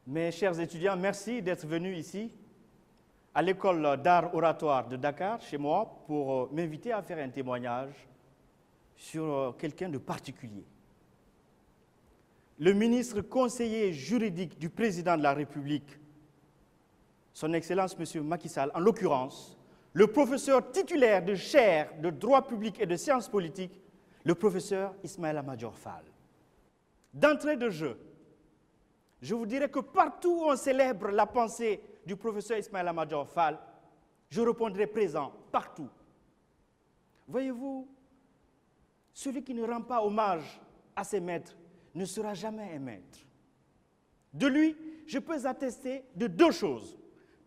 Mes chers étudiants, merci d'être venus ici à l'école d'art oratoire de Dakar, chez moi, pour m'inviter à faire un témoignage sur quelqu'un de particulier. Le ministre conseiller juridique du président de la République, son Excellence M. Macky Sall, en l'occurrence, le professeur titulaire de chaire de droit public et de sciences politiques, le professeur Ismaïla Madior Fall. D'entrée de jeu, je vous dirais que partout où on célèbre la pensée du professeur Ismaïla Madior Fall, je répondrai présent, partout. Voyez-vous, celui qui ne rend pas hommage à ses maîtres ne sera jamais un maître. De lui, je peux attester de deux choses.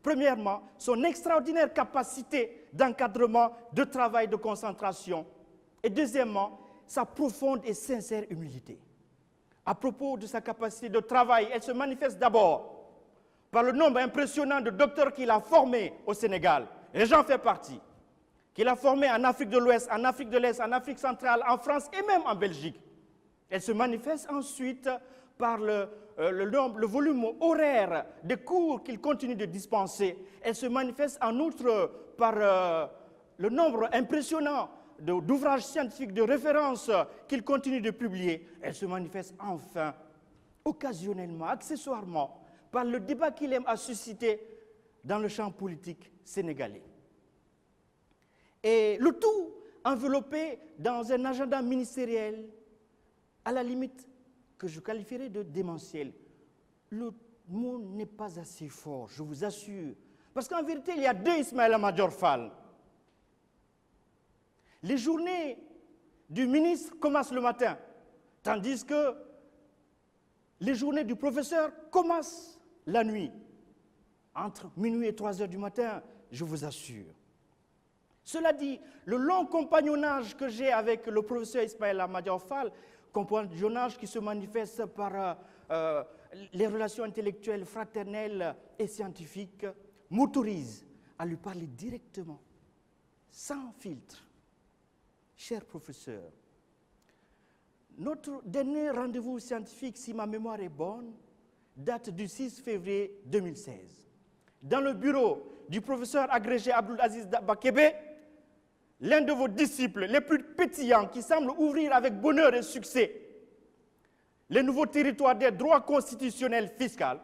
Premièrement, son extraordinaire capacité d'encadrement, de travail, de concentration. Et deuxièmement, sa profonde et sincère humilité. À propos de sa capacité de travail, elle se manifeste d'abord par le nombre impressionnant de docteurs qu'il a formés au Sénégal, et j'en fais partie, qu'il a formés en Afrique de l'Ouest, en Afrique de l'Est, en Afrique centrale, en France et même en Belgique. Elle se manifeste ensuite par le volume horaire des cours qu'il continue de dispenser. Elle se manifeste en outre par le nombre impressionnant d'ouvrages scientifiques de référence qu'il continue de publier. Elle se manifeste enfin, occasionnellement, accessoirement, par le débat qu'il aime à susciter dans le champ politique sénégalais. Et le tout enveloppé dans un agenda ministériel, à la limite, que je qualifierais de démentiel. Le mot n'est pas assez fort, je vous assure. Parce qu'en vérité, il y a deux Ismaïla Madior Fall. Les journées du ministre commencent le matin, tandis que les journées du professeur commencent la nuit, entre minuit et 3 heures du matin, je vous assure. Cela dit, le long compagnonnage que j'ai avec le professeur Ismaïla Madior Fall, compagnonnage qui se manifeste par les relations intellectuelles, fraternelles et scientifiques, m'autorise à lui parler directement, sans filtre. Cher professeur, notre dernier rendez-vous scientifique, si ma mémoire est bonne, date du 6 février 2016. Dans le bureau du professeur agrégé Abdoul Aziz Bakebe, l'un de vos disciples les plus pétillants qui semble ouvrir avec bonheur et succès les nouveaux territoires des droits constitutionnels fiscaux,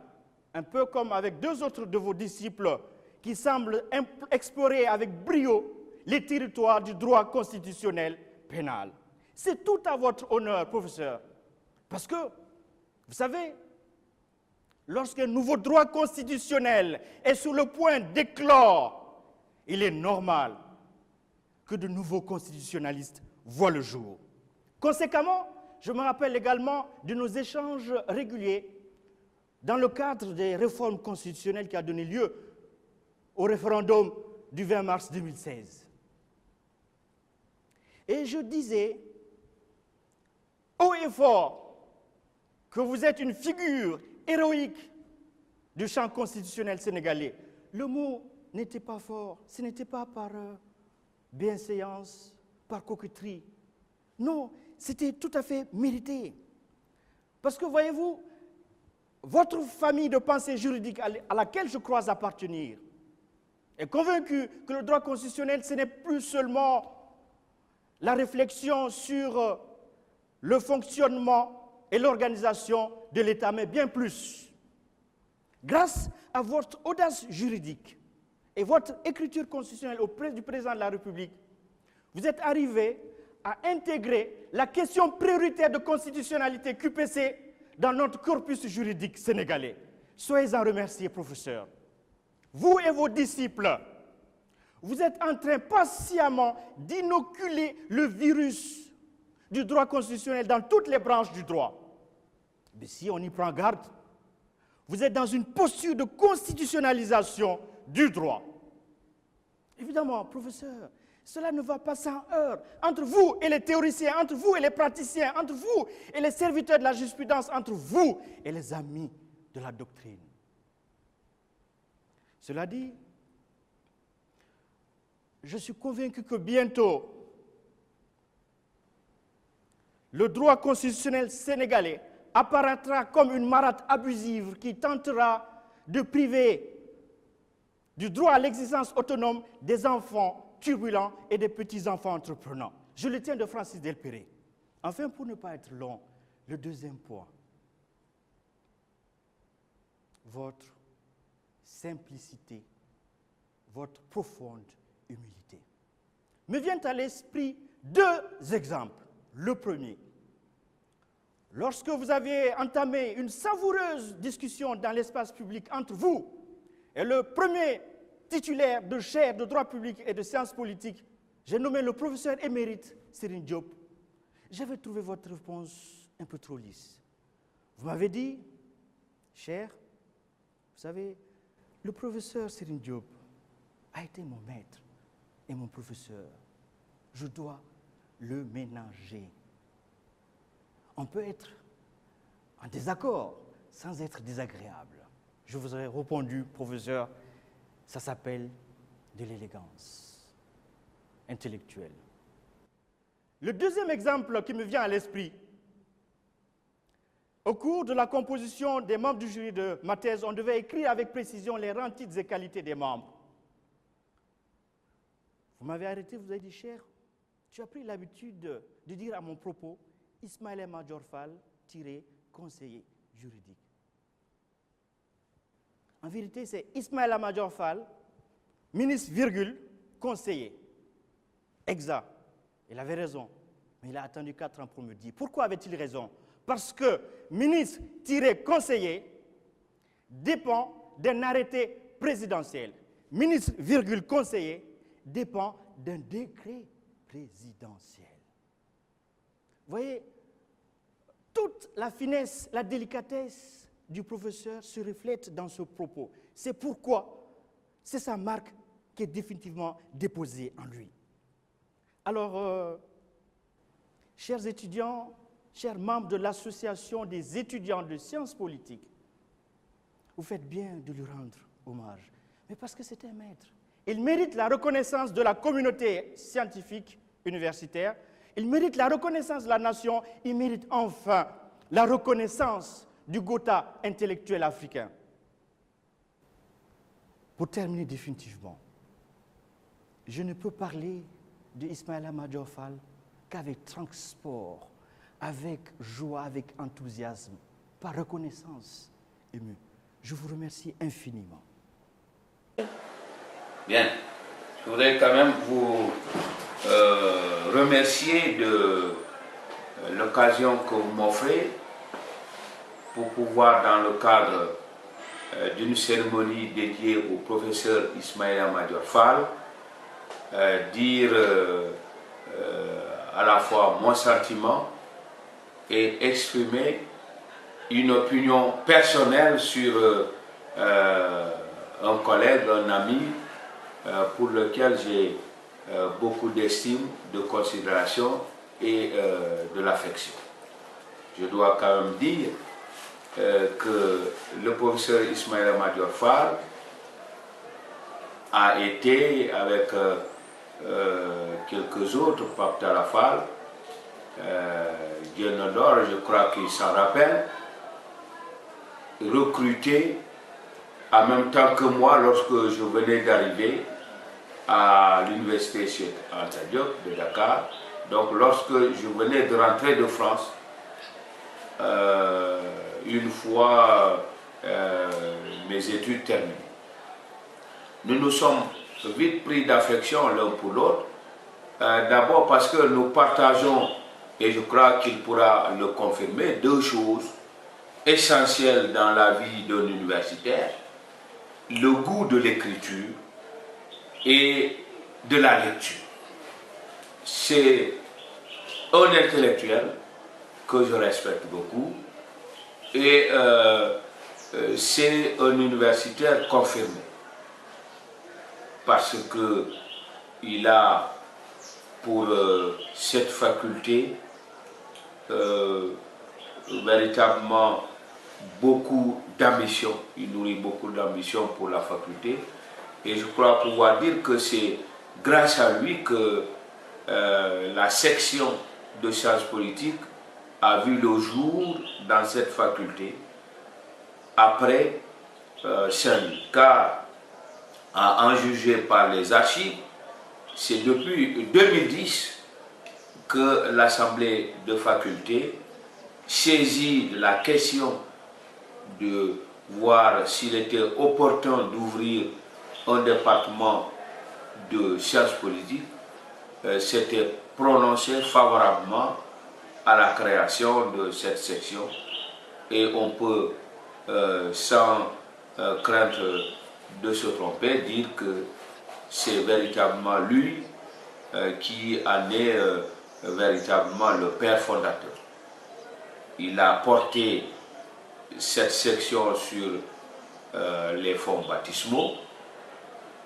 un peu comme avec deux autres de vos disciples qui semblent explorer avec brio les territoires du droit constitutionnel pénal. C'est tout à votre honneur, professeur, parce que, vous savez, lorsqu'un nouveau droit constitutionnel est sur le point d'éclore, il est normal que de nouveaux constitutionnalistes voient le jour. Conséquemment, je me rappelle également de nos échanges réguliers dans le cadre des réformes constitutionnelles qui a donné lieu au référendum du 20 mars 2016. Et je disais haut et fort que vous êtes une figure héroïque du champ constitutionnel sénégalais. Le mot n'était pas fort, ce n'était pas par bienséance, par coquetterie. Non, c'était tout à fait mérité. Parce que, voyez-vous, votre famille de pensée juridique à laquelle je crois appartenir est convaincue que le droit constitutionnel, ce n'est plus seulement la réflexion sur le fonctionnement et l'organisation de l'État, mais bien plus. Grâce à votre audace juridique et votre écriture constitutionnelle auprès du président de la République, vous êtes arrivé à intégrer la question prioritaire de constitutionnalité QPC dans notre corpus juridique sénégalais. Soyez-en remerciés, professeur. Vous et vos disciples, vous êtes en train patiemment d'inoculer le virus du droit constitutionnel dans toutes les branches du droit. Mais si on y prend garde, vous êtes dans une posture de constitutionnalisation du droit. Évidemment, professeur, cela ne va pas sans heurts entre vous et les théoriciens, entre vous et les praticiens, entre vous et les serviteurs de la jurisprudence, entre vous et les amis de la doctrine. Cela dit, je suis convaincu que bientôt, le droit constitutionnel sénégalais apparaîtra comme une marâtre abusive qui tentera de priver du droit à l'existence autonome des enfants turbulents et des petits-enfants entreprenants. Je le tiens de Francis Delpéré. Enfin, pour ne pas être long, le deuxième point, votre simplicité, votre profonde humilité. Me viennent à l'esprit deux exemples. Le premier, lorsque vous avez entamé une savoureuse discussion dans l'espace public entre vous et le premier titulaire de chaire de droit public et de sciences politiques, j'ai nommé le professeur émérite Serigne Diop, j'avais trouvé votre réponse un peu trop lisse. Vous m'avez dit, cher, vous savez, le professeur Serigne Diop a été mon maître et mon professeur. Je dois le ménager. On peut être en désaccord sans être désagréable. Je vous aurais répondu, professeur, ça s'appelle de l'élégance intellectuelle. Le deuxième exemple qui me vient à l'esprit, au cours de la composition des membres du jury de ma thèse, on devait écrire avec précision les rangs, titres et qualités des membres. Vous m'avez arrêté, vous avez dit, cher, tu as pris l'habitude de dire à mon propos, Ismaïla Madior Fall, conseiller juridique. En vérité, c'est Ismaïla Madior Fall, ministre, virgule, conseiller. Exact. Il avait raison, mais il a attendu 4 ans pour me dire. Pourquoi avait-il raison? Parce que ministre-conseiller dépend d'un arrêté présidentiel. Ministre, virgule, conseiller dépend d'un décret présidentiel. Vous voyez, toute la finesse, la délicatesse du professeur se reflète dans ce propos. C'est pourquoi c'est sa marque qui est définitivement déposée en lui. Alors, chers étudiants, chers membres de l'Association des étudiants de sciences politiques, vous faites bien de lui rendre hommage, mais parce que c'est un maître. Il mérite la reconnaissance de la communauté scientifique universitaire, il mérite la reconnaissance de la nation, il mérite enfin la reconnaissance du Gotha intellectuel africain. Pour terminer définitivement, je ne peux parler de Ismaïla Madior Fall qu'avec transport, avec joie, avec enthousiasme, par reconnaissance émue. Je vous remercie infiniment. Bien, je voudrais quand même vous remercier de l'occasion que vous m'offrez pour pouvoir, dans le cadre d'une cérémonie dédiée au professeur Ismaïla Madior Fall, dire à la fois mon sentiment et exprimer une opinion personnelle sur un collègue, un ami, pour lequel j'ai beaucoup d'estime, de considération et de l'affection. Je dois quand même dire que le professeur Ismaïla Madior Fall a été, avec quelques autres, Pape Talla Fall, Dieu Nodor, je crois qu'il s'en rappelle, recruté en même temps que moi lorsque je venais d'arriver à l'université Cheikh Anta Diop de Dakar. Donc lorsque je venais de rentrer de France, une fois mes études terminées. Nous nous sommes vite pris d'affection l'un pour l'autre, d'abord parce que nous partageons, et je crois qu'il pourra le confirmer, deux choses essentielles dans la vie d'un universitaire: le goût de l'écriture et de la lecture. C'est un intellectuel que je respecte beaucoup et c'est un universitaire confirmé parce qu'il a pour cette faculté véritablement beaucoup d'ambition. Il nourrit beaucoup d'ambition pour la faculté et je crois pouvoir dire que c'est grâce à lui que la section de sciences politiques a vu le jour dans cette faculté après Saint-Louis, car à en juger par les archives, c'est depuis 2010 que l'Assemblée de faculté saisit de la question de voir s'il était opportun d'ouvrir un département de sciences politiques, s'était prononcé favorablement à la création de cette section. Et on peut, sans crainte de se tromper, dire que c'est véritablement lui qui en est véritablement le père fondateur. Il a porté cette section sur les fonds baptismaux,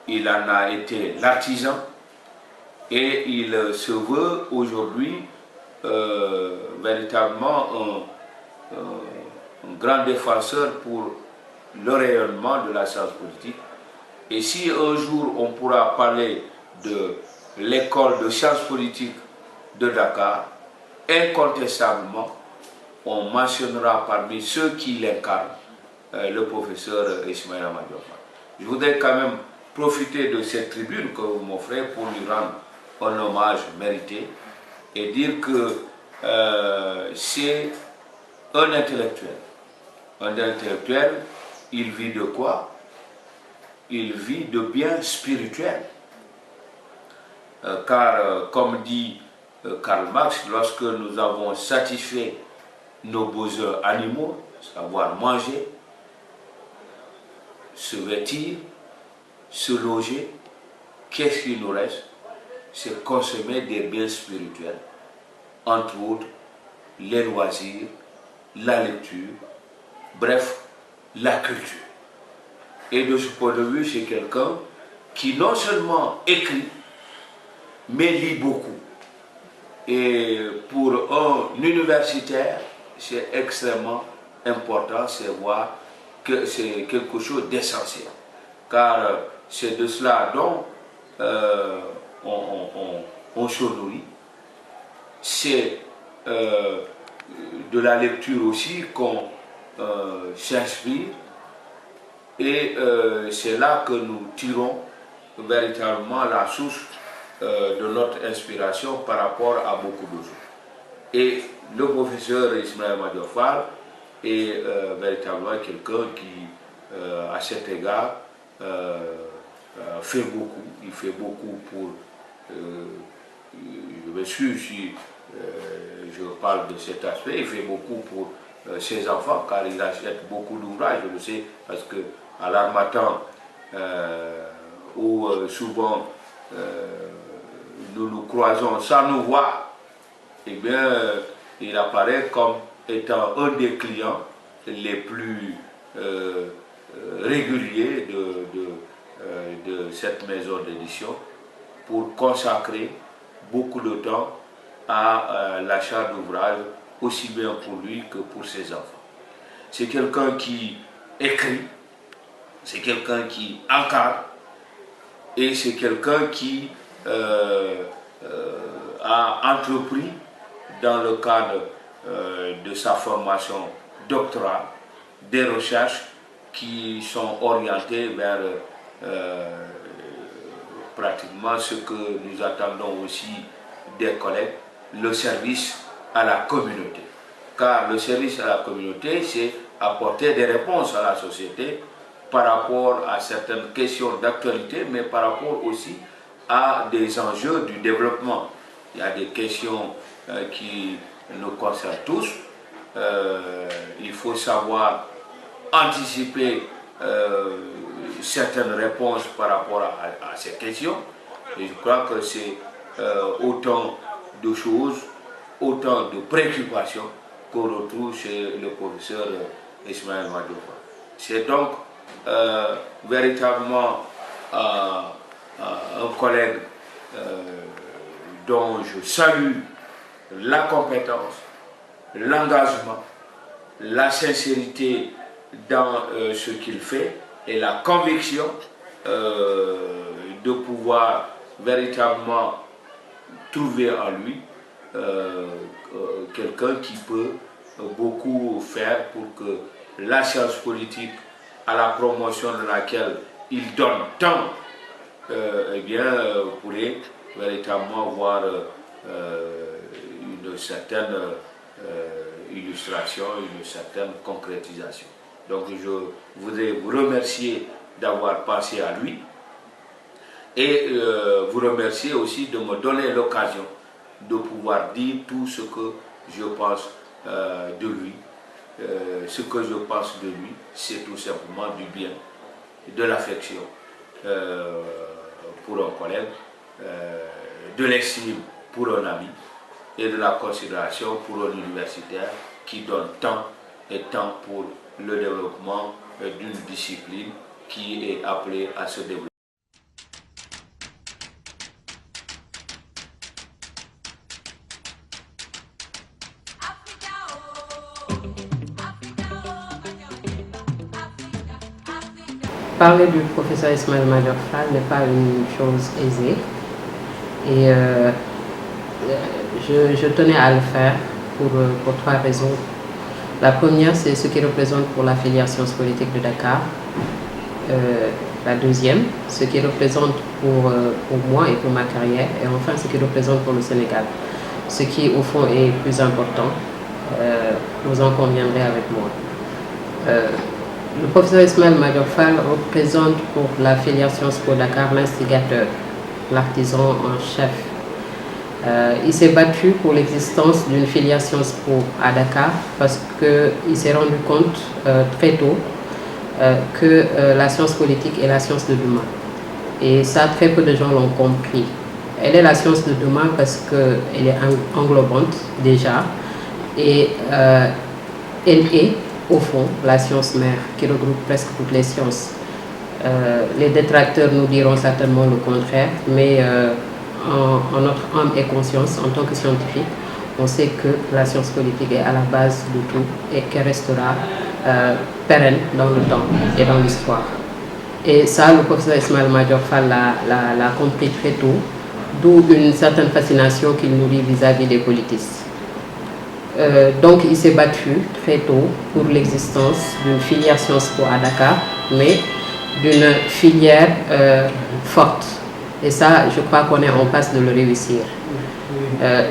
il en a été l'artisan et il se veut aujourd'hui véritablement un grand défenseur pour le rayonnement de la science politique. Et si un jour on pourra parler de l'école de sciences politiques de Dakar, incontestablement, on mentionnera parmi ceux qui l'incarnent le professeur Ismaïla Madior Fall. Je voudrais quand même profiter de cette tribune que vous m'offrez pour lui rendre un hommage mérité et dire que c'est un intellectuel. Un intellectuel, il vit de quoi? Il vit de biens spirituels. Car, comme dit Karl Marx, lorsque nous avons satisfait nos besoins animaux, savoir manger, se vêtir, se loger, qu'est-ce qu'il nous reste? C'est consommer des biens spirituels, entre autres les loisirs, la lecture, bref, la culture. Et de ce point de vue, c'est quelqu'un qui non seulement écrit, mais lit beaucoup. Et pour un universitaire, c'est extrêmement important, c'est voir que c'est quelque chose d'essentiel. Car c'est de cela dont on se nourrit. C'est de la lecture aussi qu'on s'inspire. Et c'est là que nous tirons véritablement la source de notre inspiration par rapport à beaucoup de choses. Et le professeur Ismaïla Madior Fall est véritablement quelqu'un qui, à cet égard, fait beaucoup. Il fait beaucoup pour, je m'excuse si je parle de cet aspect, il fait beaucoup pour ses enfants, car il achète beaucoup d'ouvrages, je le sais, parce que à l'Harmattan, où souvent nous nous croisons sans nous voir, eh bien, il apparaît comme étant un des clients les plus réguliers de cette maison d'édition pour consacrer beaucoup de temps à l'achat d'ouvrages, aussi bien pour lui que pour ses enfants. C'est quelqu'un qui écrit, c'est quelqu'un qui encadre et c'est quelqu'un qui a entrepris dans le cadre de sa formation doctorale des recherches qui sont orientées vers pratiquement ce que nous attendons aussi des collègues, le service à la communauté. Car le service à la communauté, c'est apporter des réponses à la société par rapport à certaines questions d'actualité, mais par rapport aussi à des enjeux du développement. Il y a des questions qui nous concernent tous. Il faut savoir anticiper certaines réponses par rapport à ces questions. Et je crois que c'est autant de choses, autant de préoccupations qu'on retrouve chez le professeur Ismaïla Madior Fall. C'est donc véritablement un collègue dont je salue la compétence, l'engagement, la sincérité dans ce qu'il fait et la conviction de pouvoir véritablement trouver en lui quelqu'un qui peut beaucoup faire pour que la science politique, à la promotion de laquelle il donne tant, pourrait véritablement voir une certaine illustration, une certaine concrétisation. Donc je voudrais vous remercier d'avoir pensé à lui et vous remercier aussi de me donner l'occasion de pouvoir dire tout ce que je pense de lui. Ce que je pense de lui, c'est tout simplement du bien, de l'affection pour un collègue, de l'estime pour un ami et de la considération pour un universitaire qui donne tant et tant pour le développement d'une discipline qui est appelée à se développer. Parler du professeur Ismaël Madior Fall n'est pas une chose aisée et je tenais à le faire pour trois raisons. La première, c'est ce qu'il représente pour la filière sciences politiques de Dakar. La deuxième, ce qu'il représente pour moi et pour ma carrière. Et enfin, ce qu'il représente pour le Sénégal. Ce qui, au fond, est plus important. Vous en conviendrez avec moi. Le professeur Ismaël Madior Fall représente pour la filière Sciences Po Dakar l'instigateur, l'artisan en chef. Il s'est battu pour l'existence d'une filière Sciences Po à Dakar parce qu'il s'est rendu compte très tôt que la science politique est la science de demain. Et ça, très peu de gens l'ont compris. Elle est la science de demain parce qu'elle est englobante déjà et elle est au fond la science mère qui regroupe presque toutes les sciences. Les détracteurs nous diront certainement le contraire, mais en notre âme et conscience, en tant que scientifique, on sait que la science politique est à la base de tout et qu'elle restera pérenne dans le temps et dans l'histoire. Et ça, le professeur Ismaël Madior Fall l'a compris très tôt, d'où une certaine fascination qu'il nourrit vis-à-vis des politistes. Donc il s'est battu très tôt pour l'existence d'une filière Sciences Po à Dakar, mais d'une filière forte. Et ça, je crois qu'on est en passe de le réussir.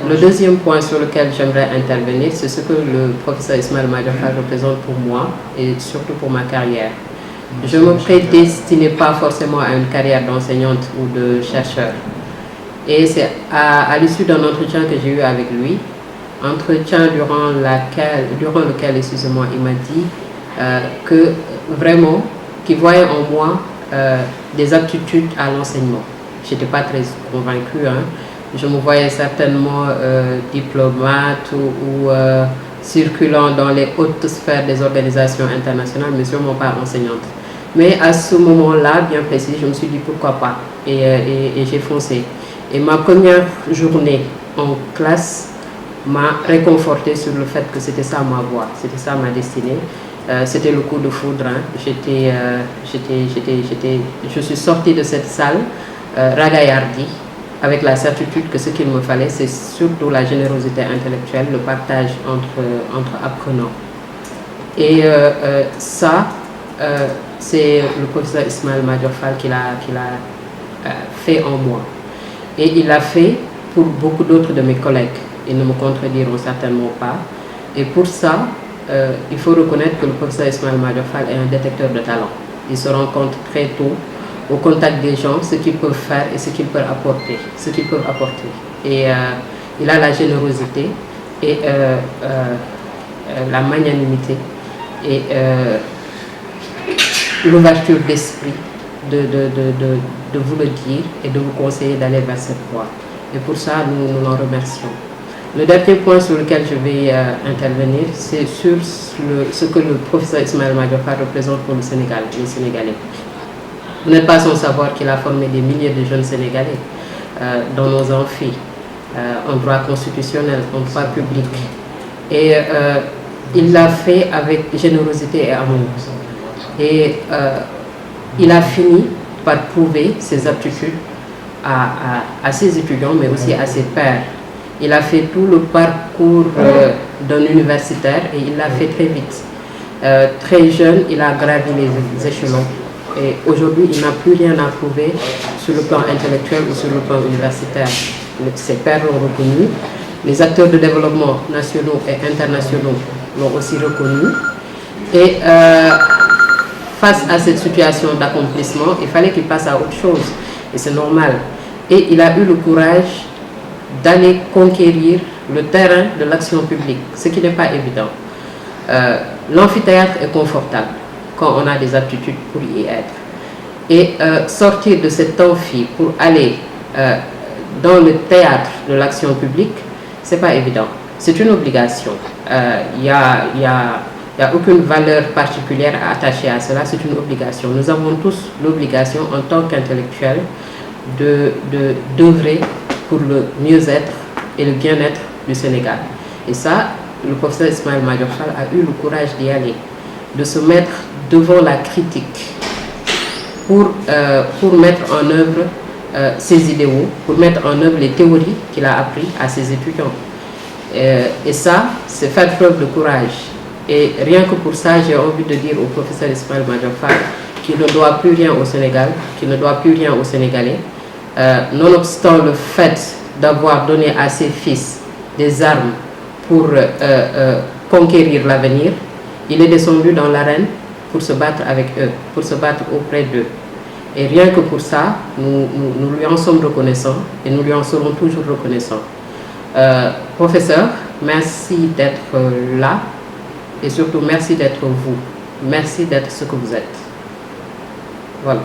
Le deuxième point sur lequel j'aimerais intervenir, c'est ce que le professeur Ismaël Madior Fall représente pour moi et surtout pour ma carrière. Je ne me prédestinais pas forcément à une carrière d'enseignante ou de chercheur. Et c'est à l'issue d'un entretien que j'ai eu avec lui, entretien durant lequel excusez-moi, il m'a dit que vraiment, qu'il voyait en moi des aptitudes à l'enseignement. Je n'étais pas très convaincue. Hein. Je me voyais certainement diplomate ou circulant dans les hautes sphères des organisations internationales, mais sûrement pas enseignante. Mais à ce moment-là, bien précis, je me suis dit pourquoi pas. Et j'ai foncé. Et ma première journée en classe m'a réconforté sur le fait que c'était ça ma voie, c'était ça ma destinée. C'était le coup de foudre. Hein. Je suis sortie de cette salle ragaillardie avec la certitude que ce qu'il me fallait, c'est surtout la générosité intellectuelle, le partage entre apprenants. Et ça, c'est le professeur Ismaël Madior Fall qui l'a fait en moi. Et il l'a fait pour beaucoup d'autres de mes collègues. Ils ne me contrediront certainement pas. Et pour ça, il faut reconnaître que le professeur Ismaël Madior Fall est un détecteur de talent. Il se rend compte très tôt, au contact des gens, ce qu'ils peuvent faire et ce qu'ils peuvent apporter. Et il a la générosité et la magnanimité et l'ouverture d'esprit de vous le dire et de vous conseiller d'aller vers cette voie. Et pour ça, nous l'en remercions. Le dernier point sur lequel je vais intervenir, c'est sur ce que le professeur Ismaël Madior Fall représente pour le Sénégal, les Sénégalais. Vous n'êtes pas sans savoir qu'il a formé des milliers de jeunes Sénégalais dans nos amphis, en droit constitutionnel, en droit public. Et il l'a fait avec générosité et amour. Et il a fini par prouver ses aptitudes à ses étudiants, mais aussi à ses pairs. Il a fait tout le parcours d'un universitaire et il l'a fait très vite. Très jeune, il a gravi les échelons. Et aujourd'hui, il n'a plus rien à prouver sur le plan intellectuel ou sur le plan universitaire. Ses pairs l'ont reconnu. Les acteurs de développement nationaux et internationaux l'ont aussi reconnu. Et face à cette situation d'accomplissement, il fallait qu'il passe à autre chose. Et c'est normal. Et il a eu le courage d'aller conquérir le terrain de l'action publique, ce qui n'est pas évident. L'amphithéâtre est confortable quand on a des aptitudes pour y être. Et sortir de cet amphi pour aller dans le théâtre de l'action publique, c'est pas évident. C'est une obligation. Il n'y a aucune valeur particulière attachée à cela, c'est une obligation. Nous avons tous l'obligation en tant qu'intellectuels d'œuvrer pour le mieux-être et le bien-être du Sénégal. Et ça, le professeur Ismaël Madior Fall a eu le courage d'y aller, de se mettre devant la critique pour mettre en œuvre ses idéaux, pour mettre en œuvre les théories qu'il a appris à ses étudiants. Et ça, c'est faire preuve de courage. Et rien que pour ça, j'ai envie de dire au professeur Ismaël Madior Fall qu'il ne doit plus rien au Sénégal, qu'il ne doit plus rien aux Sénégalais. Nonobstant le fait d'avoir donné à ses fils des armes pour conquérir l'avenir, il est descendu dans l'arène pour se battre avec eux, pour se battre auprès d'eux. Et rien que pour ça, nous lui en sommes reconnaissants et nous lui en serons toujours reconnaissants. Professeur, merci d'être là et surtout merci d'être vous. Merci d'être ce que vous êtes. Voilà.